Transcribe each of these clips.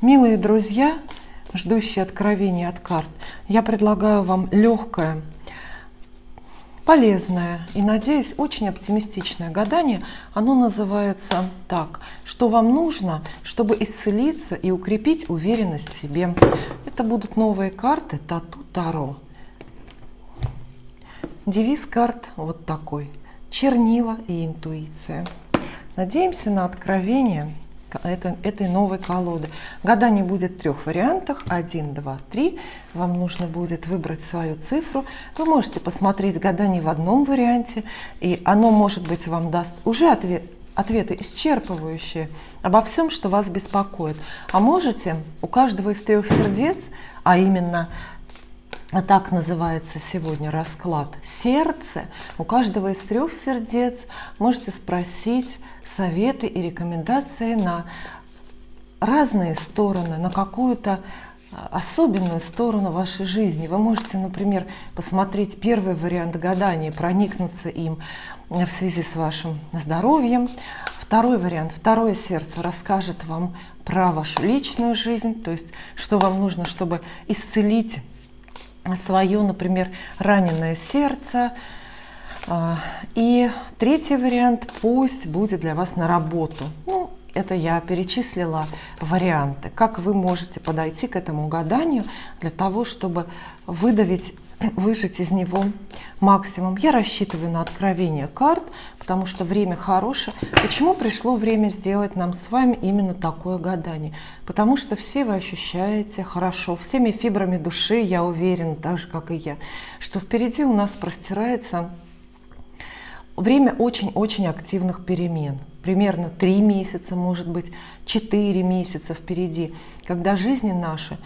Милые друзья, ждущие откровения от карт, я предлагаю вам легкое, полезное и, надеюсь, очень оптимистичное гадание. Оно называется так: что вам нужно, чтобы исцелиться и укрепить уверенность в себе. Это будут новые карты Тату Таро. Девиз карт вот такой: чернила и интуиция. Надеемся на откровение этой новой колоды. Гадание будет в 3 вариантах: 1, 2, 3. Вам нужно будет выбрать свою цифру. Вы можете посмотреть гадание в одном варианте, и оно, может быть, вам даст уже ответы исчерпывающие обо всем, что вас беспокоит. А можете у каждого из 3 сердец, а именно так называется сегодня расклад сердце, у каждого из 3 сердец можете спросить советы и рекомендации на разные стороны, на какую-то особенную сторону вашей жизни. Вы можете, например, посмотреть первый вариант гадания, проникнуться им в связи с вашим здоровьем. Второй вариант, второе сердце расскажет вам про вашу личную жизнь, то есть что вам нужно, чтобы исцелить свое, например, раненое сердце. И третий вариант пусть будет для вас на работу. Ну, это я перечислила варианты, как вы можете подойти к этому гаданию для того, чтобы выжать из него максимум. Я рассчитываю на откровение карт, потому что время хорошее. Почему пришло время сделать нам с вами именно такое гадание? Потому что все вы ощущаете хорошо, всеми фибрами души, я уверена, так же, как и я, что впереди у нас простирается время очень-очень активных перемен. Примерно 3 месяца, может быть, 4 месяца впереди, когда жизни наши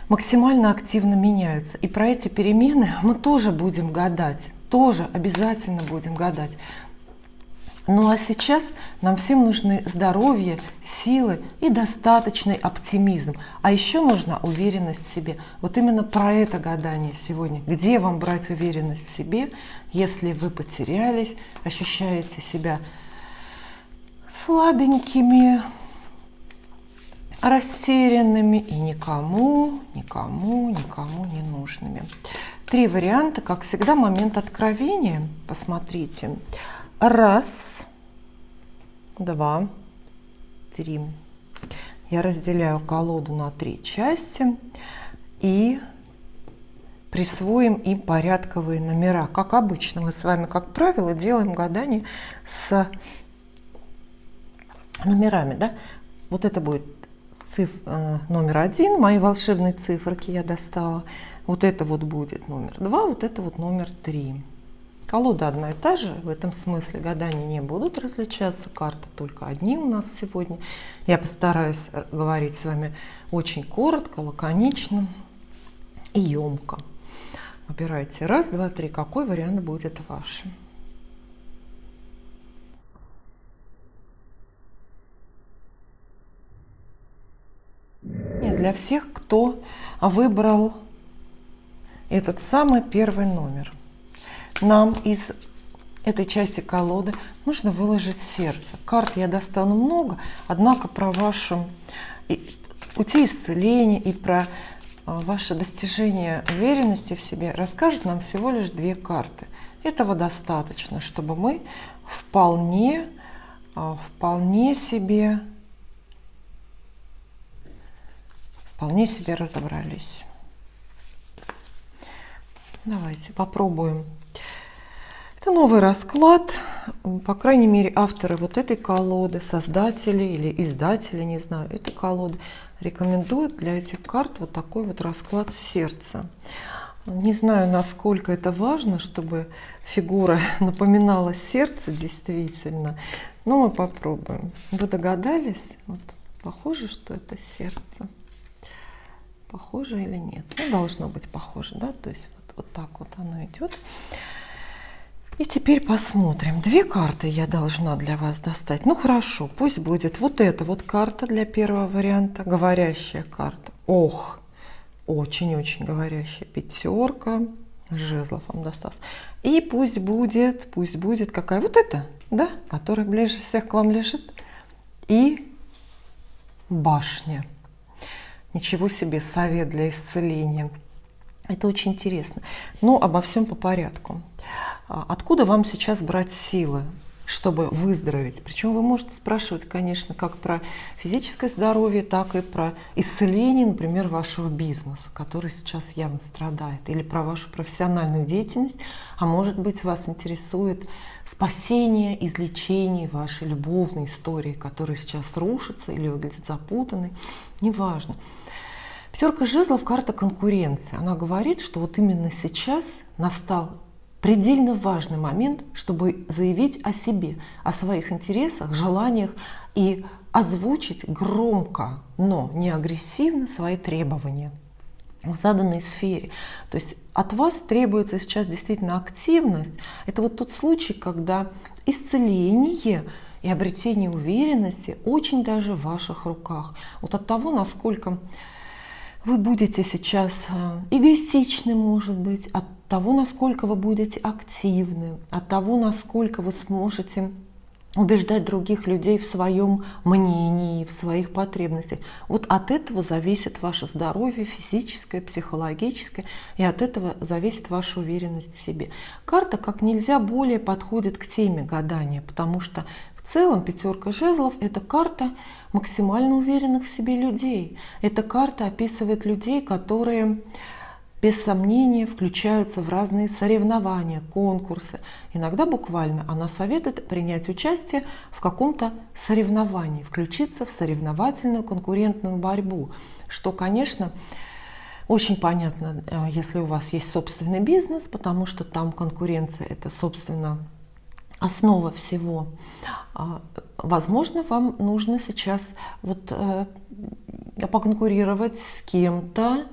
максимально активно меняются. И про эти перемены мы тоже будем гадать, тоже обязательно будем гадать. Ну а сейчас нам всем нужны здоровье, силы и достаточный оптимизм. А еще нужна уверенность в себе. Вот именно про это гадание сегодня. Где вам брать уверенность в себе, если вы потерялись, ощущаете себя слабенькими, растерянными и никому не нужными. 3 варианта, как всегда, момент откровения. Посмотрите. 1, 2, 3. Я разделяю колоду на 3 части и присвоим им порядковые номера. Как обычно, мы с вами, как правило, делаем гадание с номерами. Да? Вот это будет номер 1, мои волшебные циферки я достала. Вот это вот будет номер 2, вот это вот номер 3. Колода одна и та же, в этом смысле гадания не будут различаться, карты только одни у нас сегодня. Я постараюсь говорить с вами очень коротко, лаконично и емко. Выбирайте 1, 2, 3, какой вариант будет вашим. Для всех, кто выбрал этот самый первый номер, нам из этой части колоды нужно выложить сердце. Карт я достану много, однако про ваши пути исцеления и про ваше достижение уверенности в себе расскажет нам всего лишь 2 карты. Этого достаточно, чтобы мы вполне себе разобрались. Давайте попробуем. Это новый расклад. По крайней мере, авторы вот этой колоды, создатели или издатели, не знаю, этой колоды, рекомендуют для этих карт вот такой вот расклад сердца. Не знаю, насколько это важно, чтобы фигура напоминала сердце действительно, но мы попробуем. Вы догадались? Вот, похоже, что это сердце. Похоже или нет? Ну, должно быть похоже, да? То есть вот так вот оно идет. И теперь посмотрим. 2 карты я должна для вас достать. Ну хорошо, пусть будет вот эта вот карта для первого варианта, говорящая карта. Ох, очень-очень говорящая. 5 жезлов вам досталось. И пусть будет какая? Вот эта, да? Которая ближе всех к вам лежит. И башня. Ничего себе совет для исцеления. Это очень интересно. Но обо всем по порядку. Откуда вам сейчас брать силы, чтобы выздороветь? Причем вы можете спрашивать, конечно, как про физическое здоровье, так и про исцеление, например, вашего бизнеса, который сейчас явно страдает, или про вашу профессиональную деятельность, а может быть, вас интересует спасение, излечение вашей любовной истории, которая сейчас рушится или выглядит запутанной, неважно. Пятерка жезлов – карта конкуренции. Она говорит, что вот именно сейчас настал предельно важный момент, чтобы заявить о себе, о своих интересах, желаниях и озвучить громко, но не агрессивно свои требования в заданной сфере. То есть от вас требуется сейчас действительно активность. Это вот тот случай, когда исцеление и обретение уверенности очень даже в ваших руках. Вот от того, насколько вы будете сейчас эгоистичны, может быть, от того, насколько вы будете активны, от того, насколько вы сможете убеждать других людей в своем мнении, в своих потребностях. Вот от этого зависит ваше здоровье физическое, психологическое, и от этого зависит ваша уверенность в себе. Карта как нельзя более подходит к теме гадания, потому что в целом пятерка жезлов – это карта максимально уверенных в себе людей. Эта карта описывает людей, которые без сомнения включаются в разные соревнования, конкурсы. Иногда буквально она советует принять участие в каком-то соревновании, включиться в соревновательную конкурентную борьбу, что, конечно, очень понятно, если у вас есть собственный бизнес, потому что там конкуренция – это, собственно, основа всего. Возможно, вам нужно сейчас вот поконкурировать с кем-то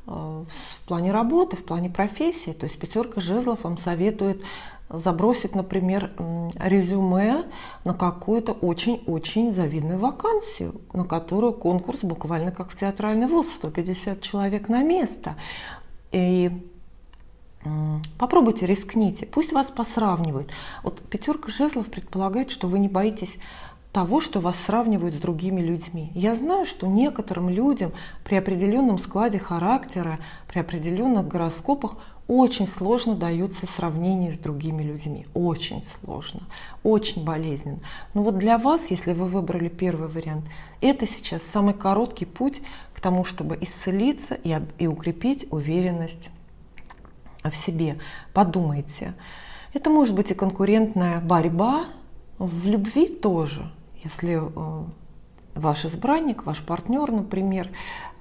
в плане работы, в плане профессии. То есть пятерка жезлов вам советует забросить, например, резюме на какую-то очень-очень завидную вакансию, на которую конкурс буквально как в театральный вуз, 150 человек на место. И попробуйте, рискните, пусть вас посравнивают. Вот пятерка жезлов предполагает, что вы не боитесь того, что вас сравнивают с другими людьми. Я знаю, что некоторым людям при определенном складе характера, при определенных гороскопах очень сложно даются сравнения с другими людьми. Очень сложно, очень болезненно. Но вот для вас, если вы выбрали первый вариант, это сейчас самый короткий путь к тому, чтобы исцелиться и укрепить уверенность в себе. Подумайте. Это может быть и конкурентная борьба, в любви тоже. Если ваш избранник, ваш партнер, например,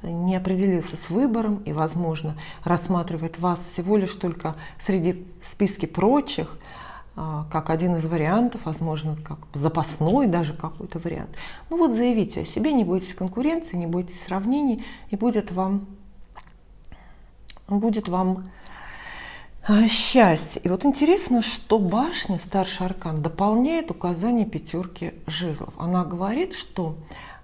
не определился с выбором и, возможно, рассматривает вас всего лишь только среди списки прочих, как один из вариантов, возможно, как запасной даже какой-то вариант. Ну вот заявите о себе, не бойтесь конкуренции, не бойтесь сравнений, и будет вам счастье. И вот интересно, что башня, старший аркан, дополняет указание пятерки жезлов. Она говорит, что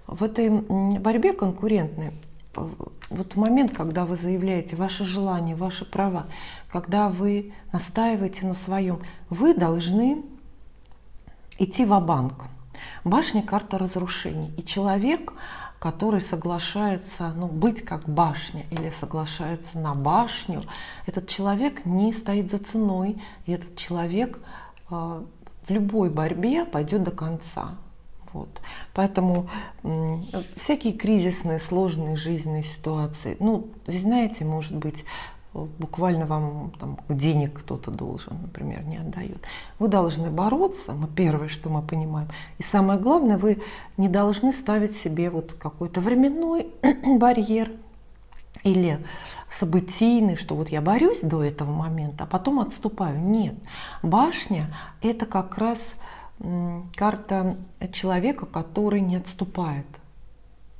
в этой борьбе конкурентной, вот момент, когда вы заявляете ваши желания, ваши права, когда вы настаиваете на своем, вы должны идти ва-банк. Башня – карта разрушений. И человек, который соглашается быть как башня или соглашается на башню, этот человек не стоит за ценой, и этот человек в любой борьбе пойдет до конца. Вот. Поэтому всякие кризисные, сложные жизненные ситуации, здесь, знаете, может быть, буквально вам денег кто-то должен, например, не отдает. Вы должны бороться, первое, что мы понимаем. И самое главное, вы не должны ставить себе вот какой-то временной барьер или событийный, что вот я борюсь до этого момента, а потом отступаю. Нет. Башня – это как раз карта человека, который не отступает.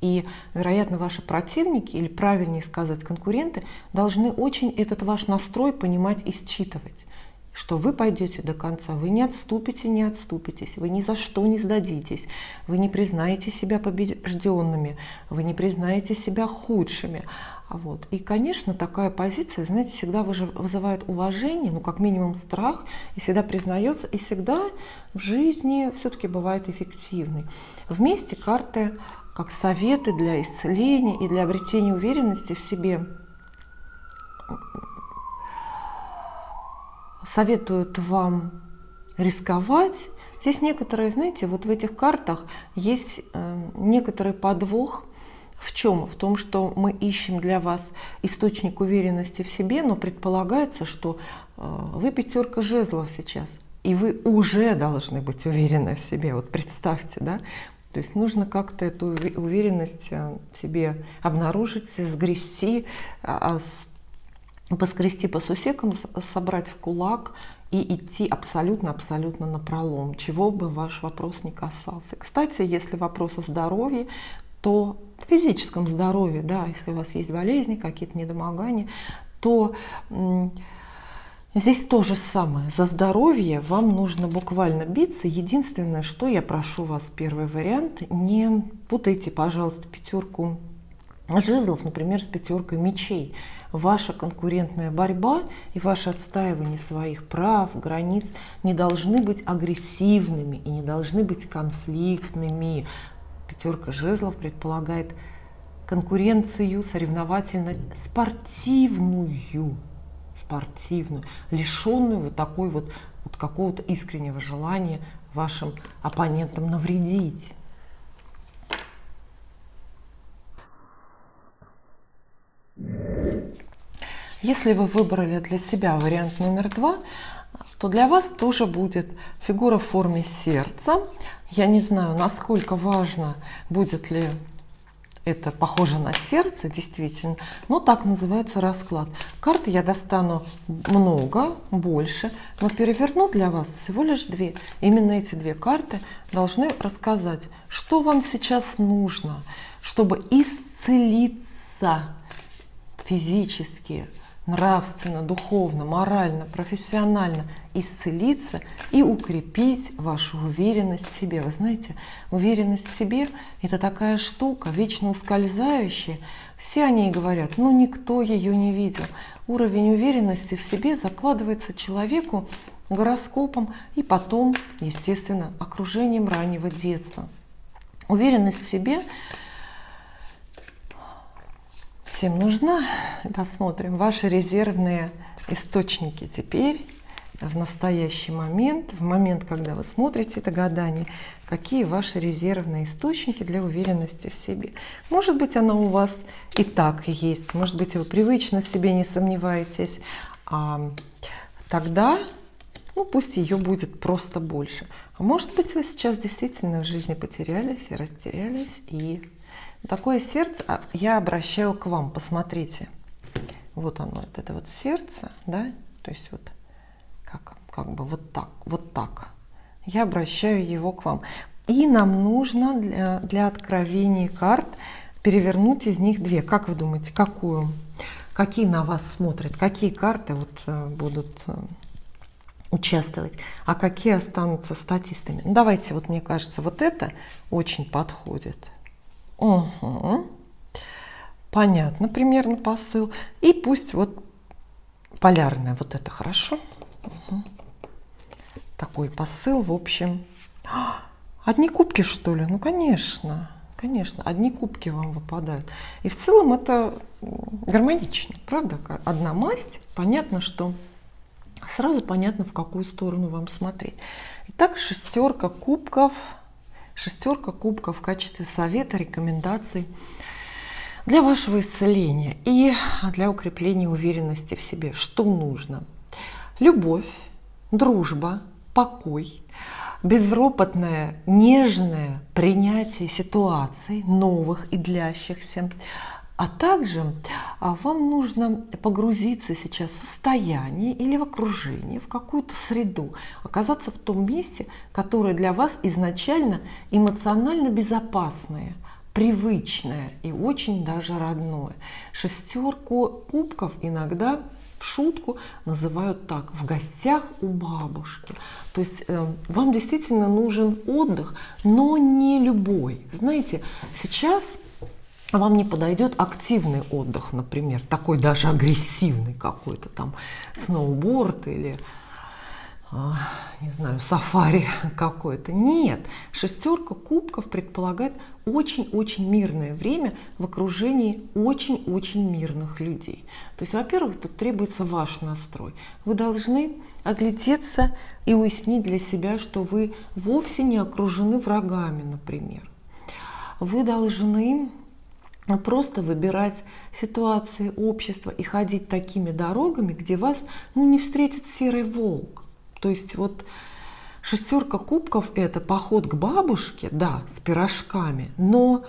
И, вероятно, ваши противники, или правильнее сказать, конкуренты, должны очень этот ваш настрой понимать и считывать, что вы пойдете до конца, вы не отступите, не отступитесь, вы ни за что не сдадитесь, вы не признаете себя побежденными, вы не признаете себя худшими. Вот. И, конечно, такая позиция, знаете, всегда вызывает уважение, как минимум страх, и всегда признается, и всегда в жизни все-таки бывает эффективной. Вместе карты как советы для исцеления и для обретения уверенности в себе. Советуют вам рисковать. Здесь некоторые, знаете, вот в этих картах есть некоторый подвох. В чем? В том, что мы ищем для вас источник уверенности в себе, но предполагается, что вы пятерка жезлов сейчас, и вы уже должны быть уверены в себе. Вот представьте, да? То есть нужно как-то эту уверенность в себе обнаружить, сгрести, поскрести по сусекам, собрать в кулак и идти абсолютно напролом, чего бы ваш вопрос не касался. Кстати, если вопрос о здоровье, то в физическом здоровье, да, если у вас есть болезни, какие-то недомогания, то здесь то же самое. За здоровье вам нужно буквально биться. Единственное, что я прошу вас, первый вариант, не путайте, пожалуйста, пятерку жезлов, например, с пятеркой мечей. Ваша конкурентная борьба и ваше отстаивание своих прав, границ не должны быть агрессивными и не должны быть конфликтными. Пятерка жезлов предполагает конкуренцию, соревновательность спортивную, лишенную вот такой вот какого-то искреннего желания вашим оппонентам навредить. Если вы выбрали для себя вариант номер 2, то для вас тоже будет фигура в форме сердца. Я не знаю, насколько важно, будет ли это похоже на сердце, действительно, но так называется расклад. Карты я достану много, больше, но переверну для вас всего лишь 2. Именно эти 2 карты должны рассказать, что вам сейчас нужно, чтобы исцелиться физически, нравственно, духовно, морально, профессионально, исцелиться и укрепить вашу уверенность в себе. Вы знаете, уверенность в себе – это такая штука, вечно ускользающая. Все о ней говорят, но никто ее не видел. Уровень уверенности в себе закладывается человеку гороскопом и потом, естественно, окружением раннего детства. Уверенность в себе всем нужна. Посмотрим ваши резервные источники теперь, в настоящий момент, в момент, когда вы смотрите это гадание, какие ваши резервные источники для уверенности в себе. Может быть, она у вас и так есть, может быть, вы привычно в себе не сомневаетесь, тогда, пусть ее будет просто больше. А может быть, вы сейчас действительно в жизни потерялись и растерялись, и такое сердце я обращаю к вам, посмотрите. Вот оно, это вот сердце, да, то есть вот как бы вот так. Я обращаю его к вам. И нам нужно для откровения карт перевернуть из них 2. Как вы думаете, какие на вас смотрят, какие карты будут участвовать, а какие останутся статистами? Давайте, мне кажется, вот это очень подходит. Угу. Понятно, примерно посыл. И пусть полярное, вот это хорошо. Угу. Такой посыл, в общем. Одни кубки, что ли? Конечно, одни кубки вам выпадают. И в целом это гармонично, правда? Одна масть, понятно, что сразу понятно, в какую сторону вам смотреть. Итак, шестерка кубков в качестве совета, рекомендаций для вашего исцеления и для укрепления уверенности в себе. Что нужно? Любовь, дружба, покой, безропотное, нежное принятие ситуаций, новых и длящихся. А также вам нужно погрузиться сейчас в состояние или в окружение, в какую-то среду, оказаться в том месте, которое для вас изначально эмоционально безопасное, привычное и очень даже родное. Шестерку кубков иногда в шутку называют так: в гостях у бабушки. То есть вам действительно нужен отдых, но не любой. Знаете, сейчас вам не подойдет активный отдых, например, такой даже агрессивный какой-то там сноуборд или не знаю, сафари какое-то. Нет, шестерка кубков предполагает очень-очень мирное время в окружении очень-очень мирных людей. То есть, во-первых, тут требуется ваш настрой. Вы должны оглядеться и уяснить для себя, что вы вовсе не окружены врагами, например. Вы должны просто выбирать ситуации, общества и ходить такими дорогами, где вас не встретит серый волк. То есть вот шестерка кубков – это поход к бабушке, да, с пирожками, но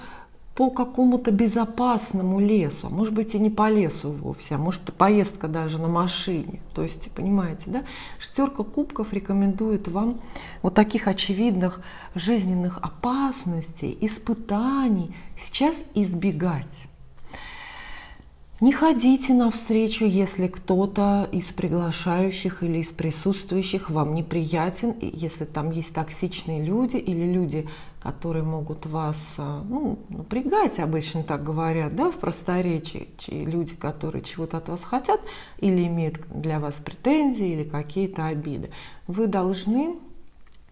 по какому-то безопасному лесу, а может быть и не по лесу вовсе, а может и поездка даже на машине. То есть, понимаете, да, шестерка кубков рекомендует вам вот таких очевидных жизненных опасностей, испытаний сейчас избегать. Не ходите навстречу, если кто-то из приглашающих или из присутствующих вам неприятен, если там есть токсичные люди или люди, которые могут вас напрягать, обычно так говорят, да, в просторечии, люди, которые чего-то от вас хотят или имеют для вас претензии или какие-то обиды. Вы должны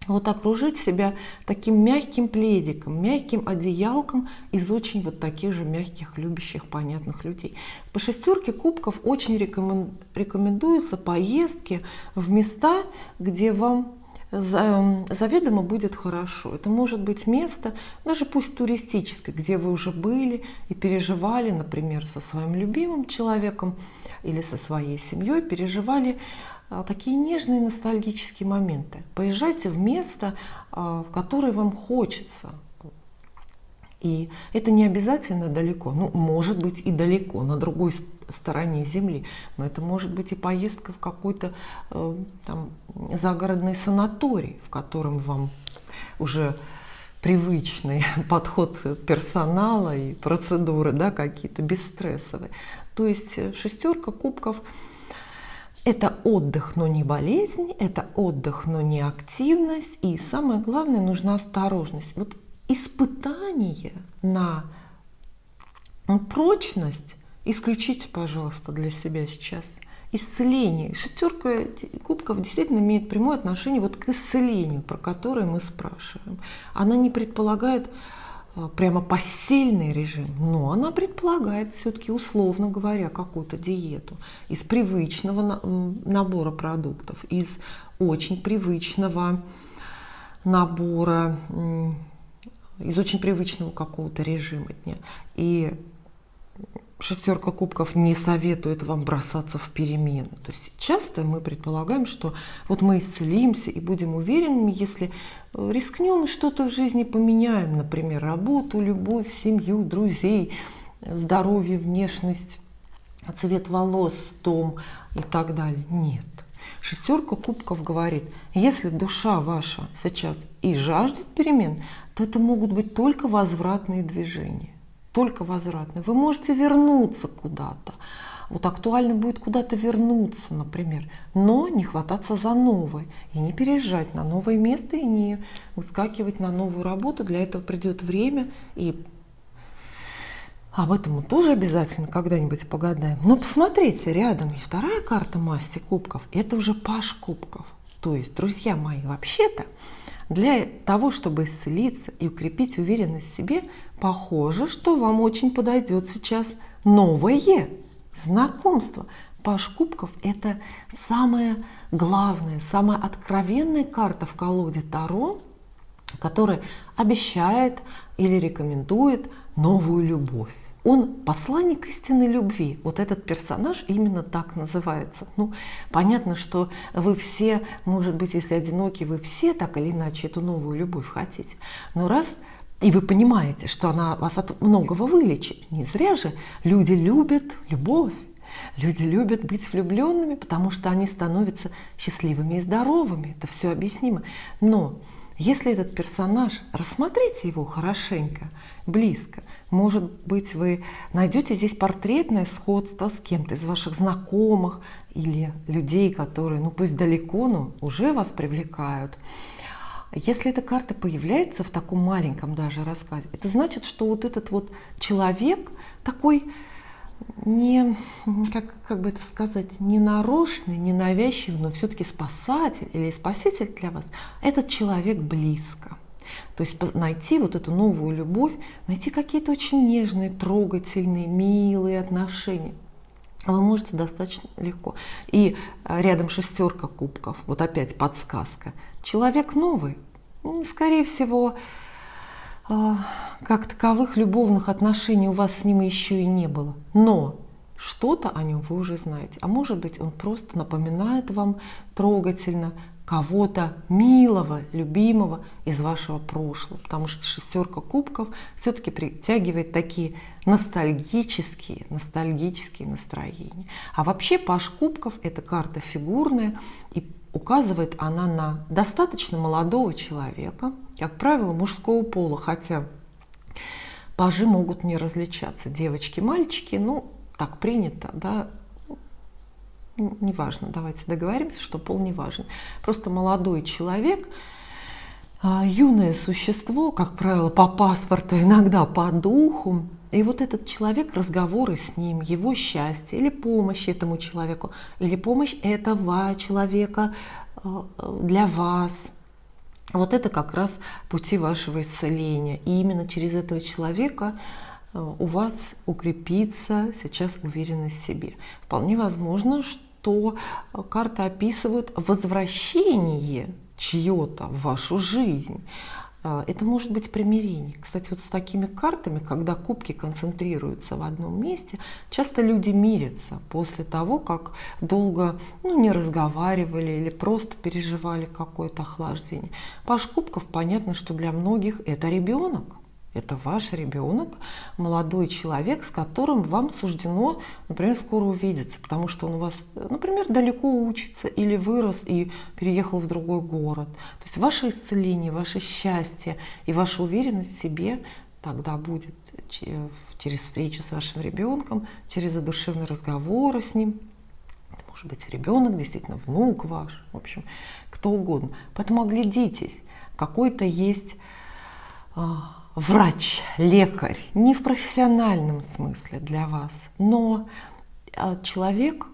вот окружить себя таким мягким пледиком, мягким одеялком из очень вот таких же мягких, любящих, понятных людей. По шестерке кубков очень рекомендуются поездки в места, где вам заведомо будет хорошо. Это может быть место, даже пусть туристическое, где вы уже были и переживали, например, со своим любимым человеком или со своей семьей, переживали такие нежные ностальгические моменты. Поезжайте в место, в которое вам хочется. И это не обязательно далеко. Может быть и далеко, на другой стороне Земли. Но это может быть и поездка в какой-то там загородный санаторий, в котором вам уже привычный подход персонала и процедуры, да, какие-то бесстрессовые. То есть шестерка кубков – это отдых, но не болезнь, это отдых, но не активность. И самое главное, нужна осторожность. Вот испытание на прочность исключите, пожалуйста, для себя сейчас. Исцеление. Шестерка кубков действительно имеет прямое отношение вот к исцелению, про которое мы спрашиваем. Она не предполагает прямо постельный режим, но она предполагает все-таки, условно говоря, какую-то диету из привычного набора продуктов, из очень привычного набора, из очень привычного какого-то режима дня. И шестерка кубков не советует вам бросаться в перемены. То есть часто мы предполагаем, что вот мы исцелимся и будем уверенными, если рискнем и что-то в жизни поменяем, например, работу, любовь, семью, друзей, здоровье, внешность, цвет волос, дом и так далее. Нет. Шестерка кубков говорит, если душа ваша сейчас и жаждет перемен, то это могут быть только возвратные движения. Только возвратные. Вы можете вернуться куда-то. Вот актуально будет куда-то вернуться, например, но не хвататься за новое. И не переезжать на новое место, и не выскакивать на новую работу. Для этого придет время, и об этом мы тоже обязательно когда-нибудь погадаем. Но посмотрите, рядом и вторая карта масти кубков. Это уже паж кубков. То есть, друзья мои, вообще-то, для того, чтобы исцелиться и укрепить уверенность в себе, похоже, что вам очень подойдет сейчас новое знакомство. Паж кубков – это самая главная, самая откровенная карта в колоде Таро, которая обещает или рекомендует новую любовь. Он посланник истинной любви. Вот этот персонаж именно так называется. Понятно, что вы все, может быть, если одиноки, вы все так или иначе эту новую любовь хотите. Но раз и вы понимаете, что она вас от многого вылечит, не зря же люди любят любовь. Люди любят быть влюбленными, потому что они становятся счастливыми и здоровыми. Это все объяснимо. Но если этот персонаж, рассмотрите его хорошенько, близко. Может быть, вы найдете здесь портретное сходство с кем-то из ваших знакомых или людей, которые, пусть далеко, но уже вас привлекают. Если эта карта появляется в таком маленьком даже раскладе, это значит, что вот этот вот человек такой не, как бы это сказать, не нарочный, не навязчивый, но все-таки спасатель или спаситель для вас, этот человек близко. То есть найти вот эту новую любовь, найти какие-то очень нежные, трогательные, милые отношения вы можете достаточно легко. И рядом шестерка кубков, вот опять подсказка. Человек новый, скорее всего, как таковых любовных отношений у вас с ним еще и не было. Но что-то о нем вы уже знаете. А может быть, он просто напоминает вам трогательно кого-то милого, любимого из вашего прошлого. Потому что шестерка кубков все-таки притягивает такие ностальгические настроения. А вообще паж кубков – это карта фигурная, и указывает она на достаточно молодого человека, как правило, мужского пола, хотя пажи могут не различаться. Девочки, мальчики, ну, так принято, да, неважно, давайте договоримся, что пол не важен. Просто молодой человек, юное существо, как правило, по паспорту, иногда по духу. И вот этот человек, разговоры с ним, его счастье или помощь этому человеку, или помощь этого человека для вас. Вот это как раз пути вашего исцеления. И именно через этого человека у вас укрепится сейчас уверенность в себе. Вполне возможно, что карты описывают возвращение чье-то в вашу жизнь. Это может быть примирение. Кстати, вот с такими картами, когда кубки концентрируются в одном месте, часто люди мирятся после того, как долго не разговаривали или просто переживали какое-то охлаждение. Паж кубков, понятно, что для многих это ребенок. Это ваш ребенок, молодой человек, с которым вам суждено, например, скоро увидеться, потому что он у вас, например, далеко учится или вырос и переехал в другой город. То есть ваше исцеление, ваше счастье и ваша уверенность в себе тогда будет через встречу с вашим ребенком, через задушевные разговоры с ним. Это может быть ребенок, действительно, внук ваш, в общем, кто угодно. Поэтому оглядитесь, какой-то есть врач, лекарь, не в профессиональном смысле для вас, но человек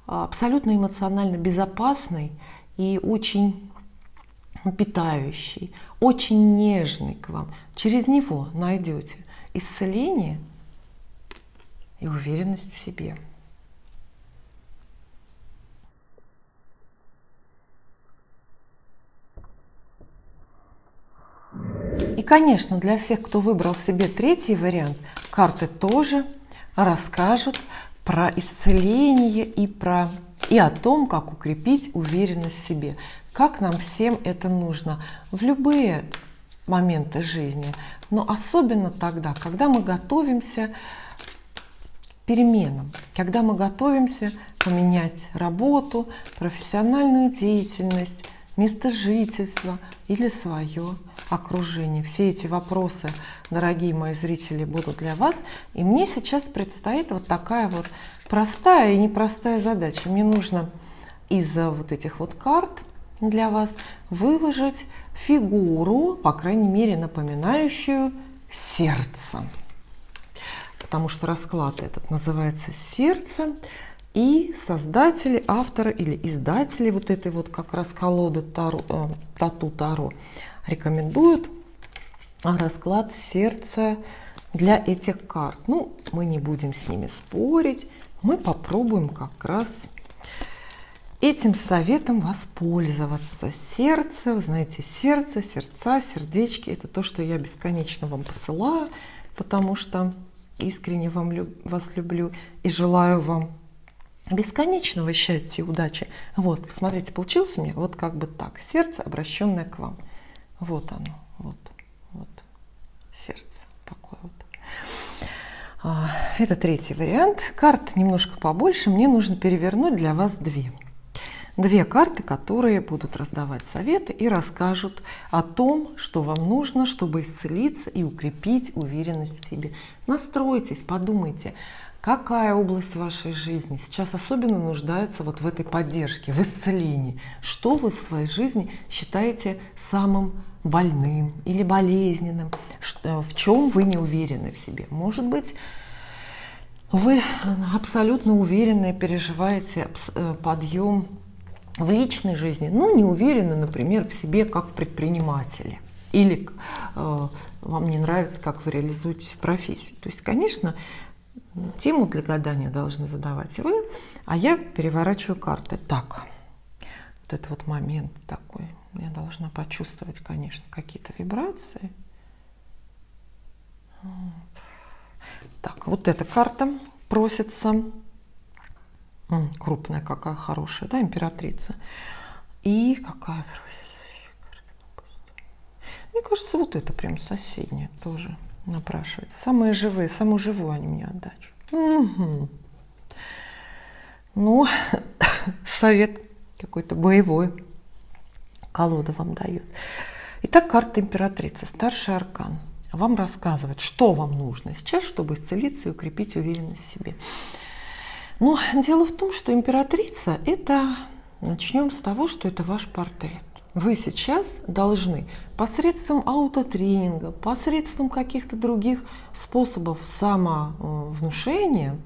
абсолютно эмоционально безопасный и очень питающий, очень нежный к вам. Через него найдете исцеление и уверенность в себе. И, конечно, для всех, кто выбрал себе третий вариант, карты тоже расскажут про исцеление и о том, как укрепить уверенность в себе. Как нам всем это нужно в любые моменты жизни, но особенно тогда, когда мы готовимся к переменам, когда мы готовимся поменять работу, профессиональную деятельность, место жительства или свое окружение. Все эти вопросы, дорогие мои зрители, будут для вас. И мне сейчас предстоит вот такая вот простая и непростая задача. Мне нужно из вот этих вот карт для вас выложить фигуру, по крайней мере, напоминающую сердце. Потому что расклад этот называется «Сердце». И создатели, авторы или издатели вот этой вот как раз колоды Тату Таро рекомендуют расклад сердца для этих карт. Ну, мы не будем с ними спорить, мы попробуем как раз этим советом воспользоваться. Сердце, вы знаете, сердце, сердца, сердечки – это то, что я бесконечно вам посылаю, потому что искренне вас люблю и желаю вам бесконечного счастья и удачи. Вот, посмотрите, получилось у меня вот как бы так. Сердце, обращенное к вам. Вот оно, вот сердце. Такое вот. Это третий вариант. Карт немножко побольше. Мне нужно перевернуть для вас две карты, которые будут раздавать советы и расскажут о том, что вам нужно, чтобы исцелиться и укрепить уверенность в себе. Настройтесь, подумайте, какая область вашей жизни сейчас особенно нуждается вот в этой поддержке, в исцелении. Что вы в своей жизни считаете самым больным или болезненным, в чем вы не уверены в себе. Может быть, Вы абсолютно уверенно переживаете подъем в личной жизни, но не уверены, например, в себе как в предпринимателе. Или вам не нравится, как вы реализуетесь в профессии. То есть, конечно, тему для гадания должны задавать вы, а я переворачиваю карты. Так, вот этот вот момент такой. Я должна почувствовать, конечно, какие-то вибрации. Так, вот эта карта просится. Крупная какая, хорошая, да, императрица. И какая просится? Мне кажется, вот это прям соседняя тоже напрашивается. Самые живые, самую живую они мне отдачу. Угу. Ну, совет какой-то боевой. Колода вам дает. Итак, карта императрицы, старший аркан. Вам рассказывает, что вам нужно сейчас, чтобы исцелиться и укрепить уверенность в себе. Но дело в том, что императрица – это, начнем с того, что это ваш портрет. Вы сейчас должны посредством аутотренинга, посредством каких-то других способов самовнушения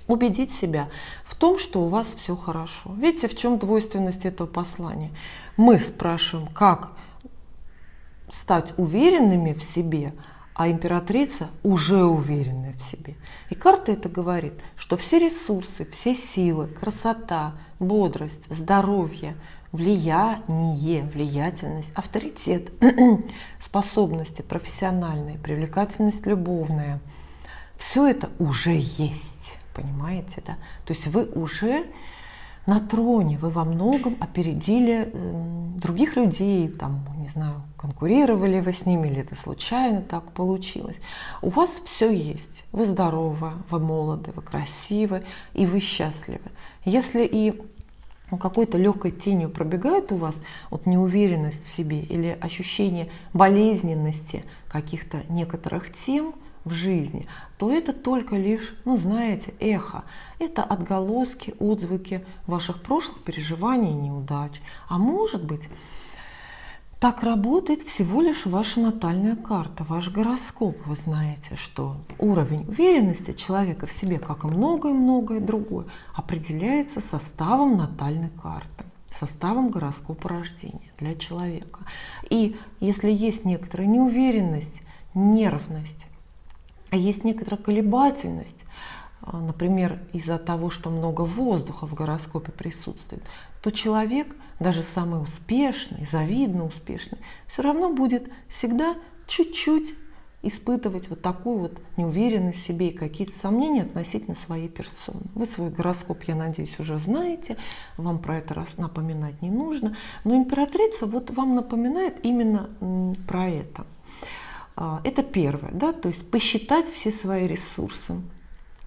убедить себя в том, что у вас все хорошо. Видите, в чем двойственность этого послания? Мы спрашиваем, как стать уверенными в себе, а императрица уже уверенная в себе. И карта это говорит, что все ресурсы, все силы, красота, бодрость, здоровье, влияние, влиятельность, авторитет, способности профессиональные, привлекательность любовная, все это уже есть, понимаете, да? То есть вы уже на троне, вы во многом опередили других людей, там, не знаю, конкурировали вы с ними, или это случайно так получилось. У вас все есть, вы здоровы, вы молоды, вы красивы, и вы счастливы. Если и какой-то легкой тенью пробегает у вас вот неуверенность в себе или ощущение болезненности каких-то некоторых тем в жизни, то это только лишь, ну знаете, эхо. Это отголоски, отзвуки ваших прошлых переживаний и неудач. А может быть, так работает всего лишь ваша натальная карта, ваш гороскоп. Вы знаете, что уровень уверенности человека в себе, как и многое-многое другое, определяется составом натальной карты, составом гороскопа рождения для человека. И если есть некоторая неуверенность, нервность, а есть некоторая колебательность, например, из-за того, что много воздуха в гороскопе присутствует, то человек, даже самый успешный, завидно успешный, все равно будет всегда чуть-чуть испытывать вот такую вот неуверенность в себе и какие-то сомнения относительно своей персоны. Вы свой гороскоп, я надеюсь, уже знаете, вам про это раз напоминать не нужно, но императрица вот вам напоминает именно про это. Это первое, да, то есть посчитать все свои ресурсы.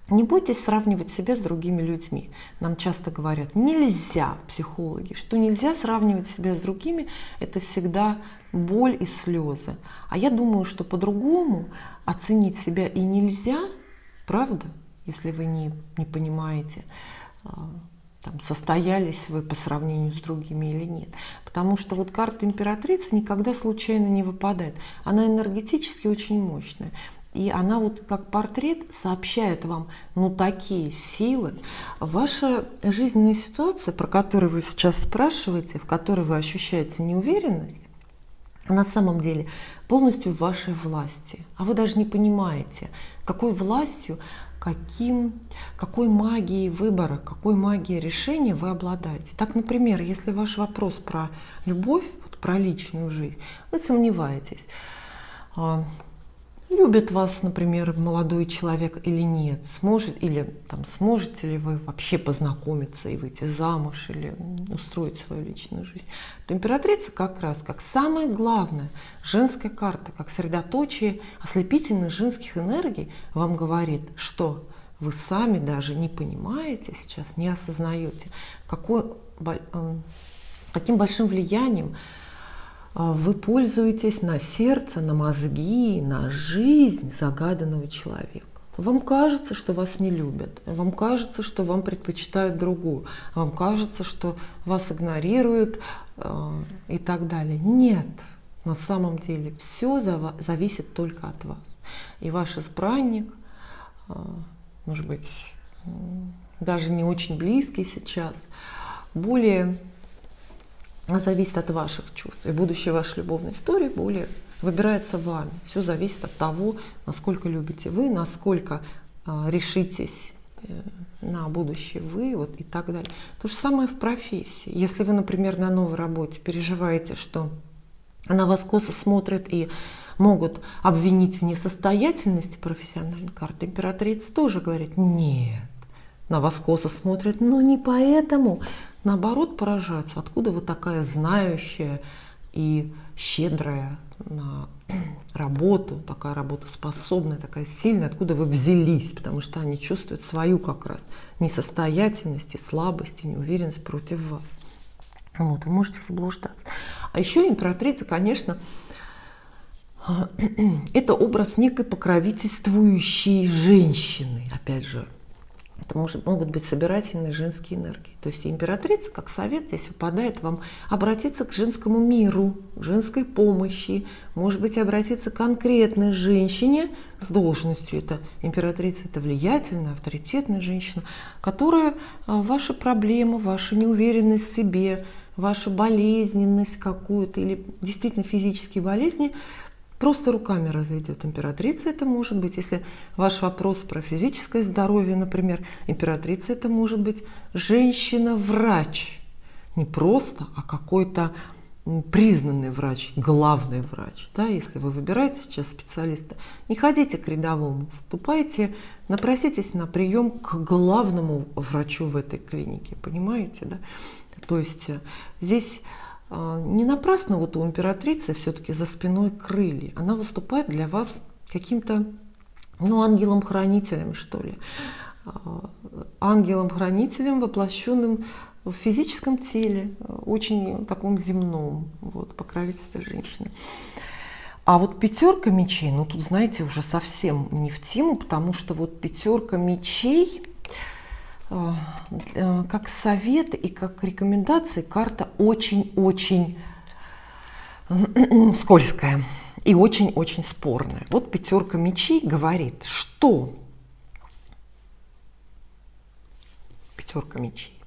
Не бойтесь сравнивать себя с другими людьми. Нам часто говорят, нельзя, психологи, что нельзя сравнивать себя с другими, это всегда боль и слезы. А я думаю, что по-другому оценить себя и нельзя, правда, если вы не понимаете, там, состоялись вы по сравнению с другими или нет. Потому что вот карта императрицы никогда случайно не выпадает. Она энергетически очень мощная. И она вот как портрет сообщает вам, ну, такие силы. Ваша жизненная ситуация, про которую вы сейчас спрашиваете, в которой вы ощущаете неуверенность, на самом деле полностью в вашей власти. А вы даже не понимаете, какой властью, какой магией выбора, какой магией решения вы обладаете. Так, например, если ваш вопрос про любовь, вот про личную жизнь, вы сомневаетесь, любит вас, например, молодой человек или нет, сможете ли вы вообще познакомиться и выйти замуж или устроить свою личную жизнь, то императрица как раз, как самая главная женская карта, как средоточие ослепительных женских энергий вам говорит, что вы сами даже не понимаете сейчас, не осознаете, каким большим влиянием вы пользуетесь на сердце, на мозги, на жизнь загаданного человека. Вам кажется, что вас не любят, вам кажется, что вам предпочитают другую, вам кажется, что вас игнорируют и так далее. Нет, на самом деле все зависит только от вас. И ваш избранник может быть, даже не очень близкий сейчас, более зависит от ваших чувств. И будущее вашей любовной истории более выбирается вами. Все зависит от того, насколько любите вы, насколько решитесь на будущее вы, вот и так далее. То же самое в профессии. Если вы, например, на новой работе переживаете, что на вас косо смотрят и могут обвинить в несостоятельности профессиональной карты, императрица тоже говорит: нет, на вас косо смотрят, но не поэтому. Наоборот, поражаются, откуда вы такая знающая и щедрая на работу, такая работоспособная, такая сильная, откуда вы взялись, потому что они чувствуют свою как раз несостоятельность, и слабость, и неуверенность против вас. Вот, вы можете заблуждаться. А еще императрица, конечно, это образ некой покровительствующей женщины, опять же. Это могут быть собирательные женские энергии. То есть императрица, как совет, здесь выпадает вам обратиться к женскому миру, к женской помощи, может быть, обратиться к конкретной женщине с должностью. Это императрица, это влиятельная, авторитетная женщина, которая ваши проблемы, вашу неуверенность в себе, вашу болезненность какую-то или действительно физические болезни просто руками разведет. Императрица это может быть, если ваш вопрос про физическое здоровье, например, императрица это может быть женщина-врач. Не просто, а какой-то признанный врач, главный врач. Да, если вы выбираете сейчас специалиста, не ходите к рядовому, ступайте, напроситесь на прием к главному врачу в этой клинике. Понимаете, да? То есть здесь не напрасно вот у императрицы все-таки за спиной крылья. Она выступает для вас каким-то, ангелом-хранителем, что ли. Ангелом-хранителем, воплощенным в физическом теле, очень таком земном, вот, покровительство женщины. А вот пятерка мечей, тут, знаете, уже совсем не в тему, потому что вот пятерка мечей, как совет и как рекомендации, карта очень-очень скользкая и очень-очень спорная. Вот пятерка мечей говорит, что пятерка мечей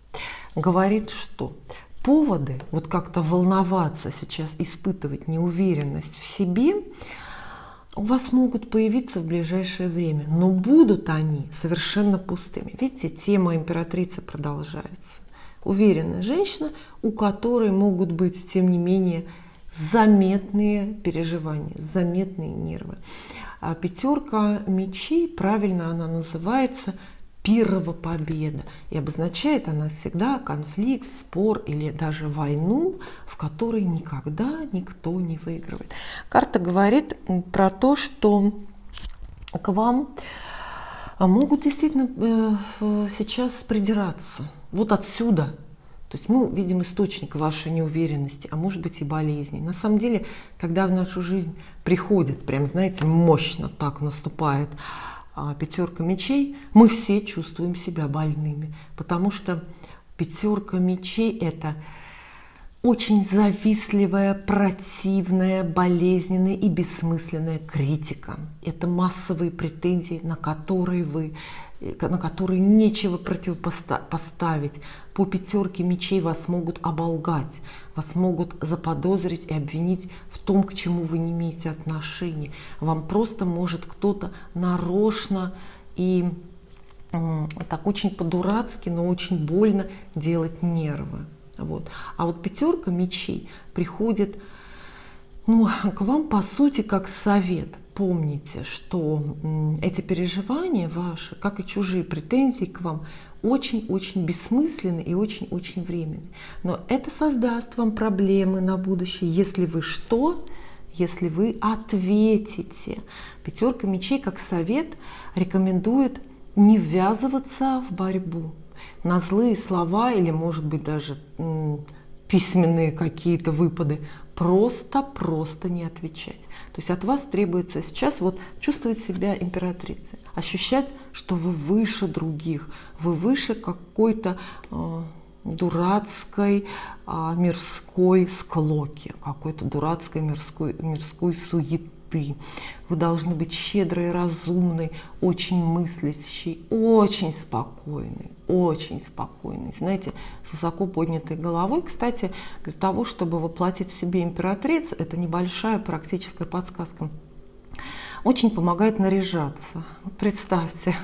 говорит, что поводы вот как-то волноваться сейчас, испытывать неуверенность в себе у вас могут появиться в ближайшее время, но будут они совершенно пустыми. Видите, тема императрицы продолжается. Уверенная женщина, у которой могут быть, тем не менее, заметные переживания, заметные нервы. А пятерка мечей, правильно она называется, пиррова победа. И обозначает она всегда конфликт, спор или даже войну, в которой никогда никто не выигрывает. Карта говорит про то, что к вам могут действительно сейчас придираться. Вот отсюда. То есть мы видим источник вашей неуверенности, а может быть и болезней. На самом деле, когда в нашу жизнь приходит, прям, знаете, мощно так наступает пятерка мечей, мы все чувствуем себя больными, потому что пятерка мечей – это очень завистливая, противная, болезненная и бессмысленная критика. Это массовые претензии, на которые нечего противопоставить. По пятерке мечей вас могут оболгать, вас могут заподозрить и обвинить в том, к чему вы не имеете отношения. Вам просто может кто-то нарочно и так очень по-дурацки, но очень больно делать нервы. Вот. А вот пятерка мечей приходит к вам, по сути, как совет. Помните, что эти переживания ваши, как и чужие претензии к вам, очень-очень бессмысленны и очень-очень временны. Но это создаст вам проблемы на будущее, если вы что? Если вы ответите. Пятерка мечей, как совет, рекомендует не ввязываться в борьбу на злые слова или, может быть, даже письменные какие-то выпады. Просто не отвечать. То есть от вас требуется сейчас вот чувствовать себя императрицей, ощущать, что вы выше других, вы выше какой-то дурацкой мирской склоки, какой-то дурацкой мирской суеты. мечты. Вы должны быть щедрый, разумный, очень мыслящий, очень спокойный, очень спокойный. Знаете, с высоко поднятой головой. Кстати, для того, чтобы воплотить в себе императрицу, это небольшая практическая подсказка, очень помогает наряжаться. Представьте,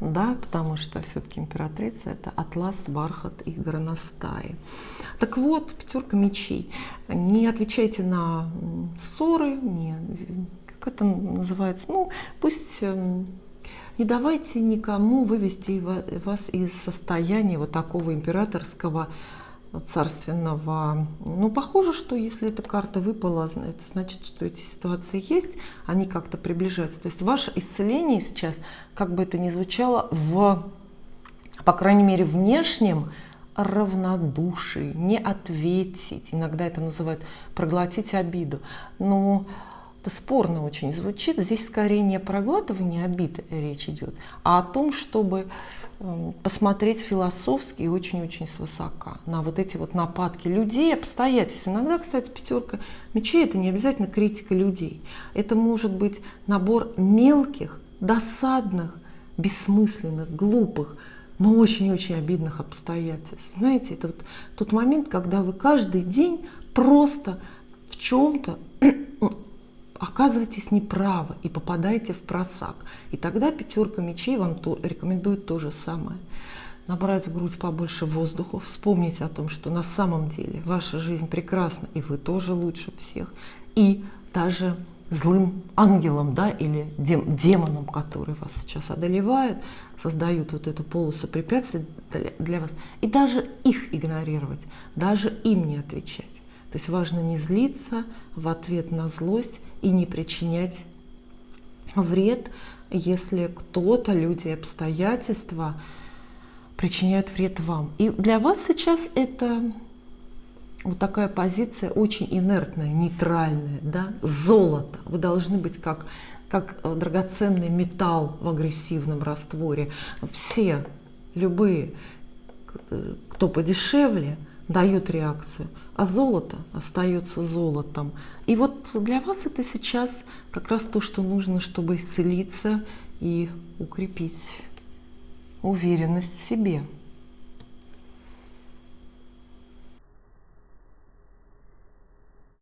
да, потому что все-таки императрица — это атлас, бархат и горностаи. Так вот, пятерка мечей. Не отвечайте на ссоры, как это называется, ну, пусть не давайте никому вывести вас из состояния вот такого императорского, царственного. Ну, похоже, что если эта карта выпала, это значит, что эти ситуации есть, они как-то приближаются. То есть ваше исцеление сейчас, как бы это ни звучало, по крайней мере, внешнем равнодушии, не ответить. Иногда это называют проглотить обиду. Но это спорно очень звучит. Здесь скорее не о проглатывании обиды речь идет, а о том, чтобы посмотреть философски и очень-очень свысока на вот эти вот нападки людей, обстоятельств. Иногда, кстати, пятерка мечей — это не обязательно критика людей. Это может быть набор мелких, досадных, бессмысленных, глупых, но очень-очень обидных обстоятельств. Знаете, это вот тот момент, когда вы каждый день просто в чем-то оказываетесь неправы и попадаете в просак. И тогда пятерка мечей вам рекомендует то же самое. Набрать в грудь побольше воздуха, вспомнить о том, что на самом деле ваша жизнь прекрасна, и вы тоже лучше всех. И даже злым ангелам, да, или демонам, которые вас сейчас одолевают, создают вот эту полосу препятствий для вас, и даже их игнорировать, даже им не отвечать. То есть важно не злиться в ответ на злость и не причинять вред, если кто-то, люди, обстоятельства причиняют вред вам. И для вас сейчас это вот такая позиция очень инертная, нейтральная, да? Золото. Вы должны быть как драгоценный металл в агрессивном растворе. Все, любые, кто подешевле, дают реакцию, а золото остается золотом. И вот для вас это сейчас как раз то, что нужно, чтобы исцелиться и укрепить уверенность в себе.